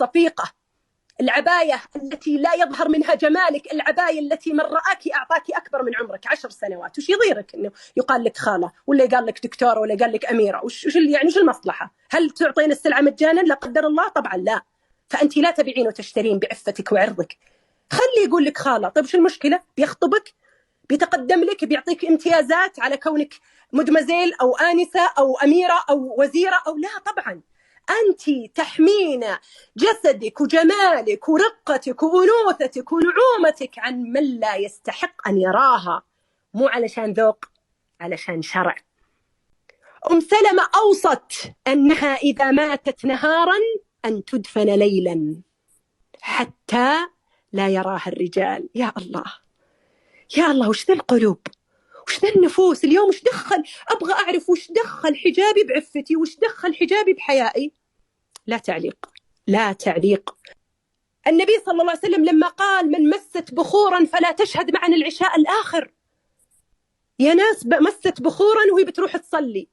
الصفيقة، العباية التي لا يظهر منها جمالك، العباية التي من رآك أعطاك أكبر من عمرك 10 سنوات. وش يضيرك إنه يقال لك خالة ولا يقال لك دكتورة ولا يقال لك أميرة؟ وش يعني وش المصلحة؟ هل تعطين السلعة مجانا؟ لا قدر الله، طبعا لا. فأنت لا تبيعين وتشترين بعفتك وعرضك. خلي يقول لك خالة، طيب شو المشكلة؟ بيخطبك، بيتقدم لك، بيعطيك امتيازات على كونك مدمزيل أو آنسة أو أميرة أو وزيرة أو لا. طبعا أنت تحمين جسدك وجمالك ورقتك وأنوثتك ونعومتك عن من لا يستحق أن يراها، مو علشان ذوق، علشان شرع. أم سلمة أوصت أنها إذا ماتت نهارا أن تدفن ليلا حتى لا يراها الرجال. يا الله يا الله، وش ذا القلوب، وش ذا النفوس اليوم. وش دخل، أبغى أعرف وش دخل حجابي بعفتي، وش دخل حجابي بحيائي. لا تعليق، لا تعليق. النبي صلى الله عليه وسلم لما قال من مست بخورا فلا تشهد معنا العشاء الآخر، يا ناس مست بخورا وهي بتروح تصلي،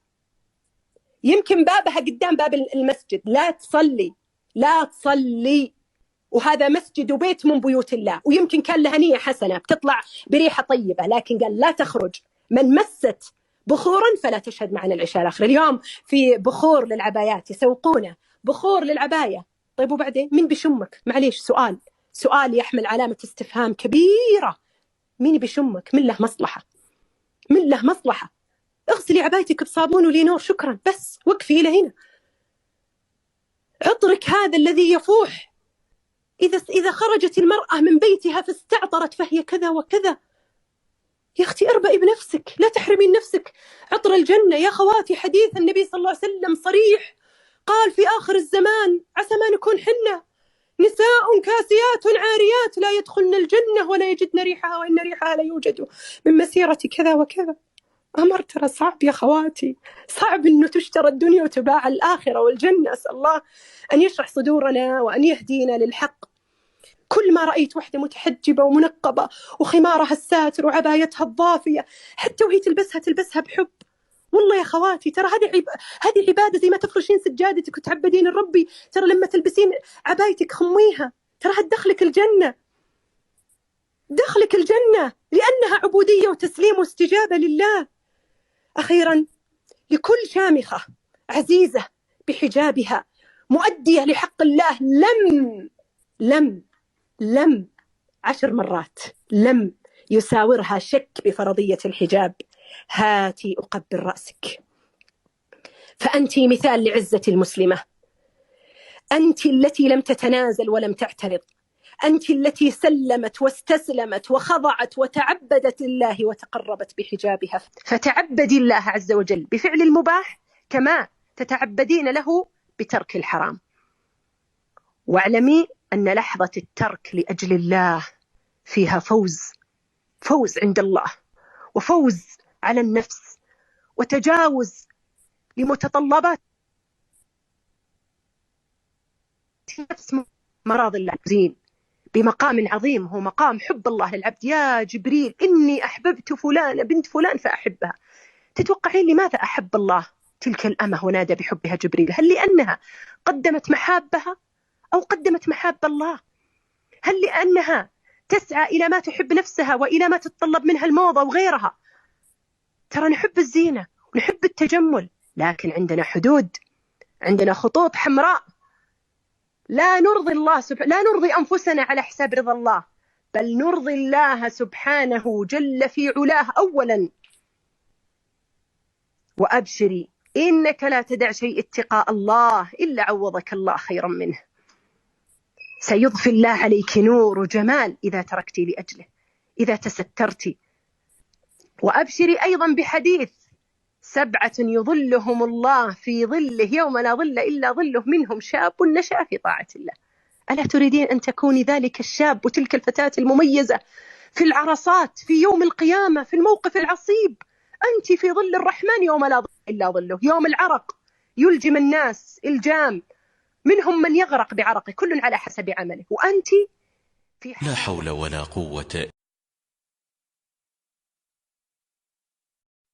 يمكن بابها قدام باب المسجد، لا تصلي، لا تصلي، وهذا مسجد وبيت من بيوت الله، ويمكن كان لها نية حسنة بتطلع بريحة طيبة، لكن قال لا تخرج. من مست بخورا فلا تشهد معنا العشاء الآخر. اليوم في بخور للعبايات يسوقونه، بخور للعباية. طيب وبعدين مين بيشمك؟ معليش، سؤال يحمل علامة استفهام كبيرة. مين بيشمك؟ من له مصلحة؟ من له مصلحة؟ اغسلي عبايتك بصابون ولينور، شكرا، بس وقفي إلى هنا. عطرك هذا الذي يفوح، إذا خرجت المرأة من بيتها فاستعطرت فهي كذا وكذا. يا أختي اربئي بنفسك، لا تحرمين نفسك عطر الجنة. يا خواتي، حديث النبي صلى الله عليه وسلم صريح، قال في آخر الزمان عسى ما نكون حنا نساء كاسيات عاريات لا يدخلن الجنة ولا يجدن ريحها وإن ريحها لا يوجد من مسيرة كذا وكذا. أمر ترى صعب يا خواتي، صعب إنه تشترى الدنيا وتباع الآخرة والجنة. أسأل الله أن يشرح صدورنا وأن يهدينا للحق. كل ما رأيت وحدة متحجبة ومنقبة وخمارها الساتر وعبايتها الضافية، حتى وهي تلبسها بحب. والله يا خواتي ترى هذه عبادة، زي ما تفرشين سجادتك وتعبدين الربي، ترى لما تلبسين عبايتك خميها، ترى هتدخلك الجنة، دخلك الجنة، لأنها عبودية وتسليم واستجابة لله. أخيرا، لكل شامخة عزيزة بحجابها مؤدية لحق الله لم 10 مرات لم يساورها شك بفرضية الحجاب، هاتي أقبل رأسك. فأنت مثال لعزة المسلمة، أنت التي لم تتنازل ولم تعترض، أنت التي سلمت واستسلمت وخضعت وتعبدت الله وتقربت بحجابها. فتعبدي الله عز وجل بفعل المباح كما تتعبدين له بترك الحرام. واعلمي أن لحظة الترك لأجل الله فيها فوز عند الله، وفوز على النفس، وتجاوز لمتطلبات نفس مراض الله، بمقام عظيم هو مقام حب الله للعبد. يا جبريل إني أحببت فلانة بنت فلان فأحبها. تتوقعين لماذا أحب الله تلك الأمة ونادى بحبها جبريل؟ هل لأنها قدمت محابها أو قدمت محاب الله؟ هل لأنها تسعى إلى ما تحب نفسها وإلى ما تتطلب منها الموضة وغيرها؟ ترى نحب الزينة ونحب التجمل، لكن عندنا حدود، عندنا خطوط حمراء. لا نرضي الله لا نرضي أنفسنا على حساب رضا الله، بل نرضي الله سبحانه جل في علاه أولا. وأبشري إنك لا تدع شيء اتقاء الله إلا عوضك الله خيرا منه. سيضفي الله عليك نور وجمال إذا تركتي لأجله، إذا تسترتي. وأبشري أيضا بحديث 7 يظلهم الله في ظله يوم لا ظل إلا ظله، منهم شاب نشأ في طاعة الله. ألا تريدين أن تكوني ذلك الشاب وتلك الفتاة المميزة في العرصات في يوم القيامة في الموقف العصيب؟ أنت في ظل الرحمن يوم لا ظل إلا ظله، يوم العرق يلجم الناس الجام، منهم من يغرق بعرقه، كل على حسب عمله، وأنت في لا حول ولا قوة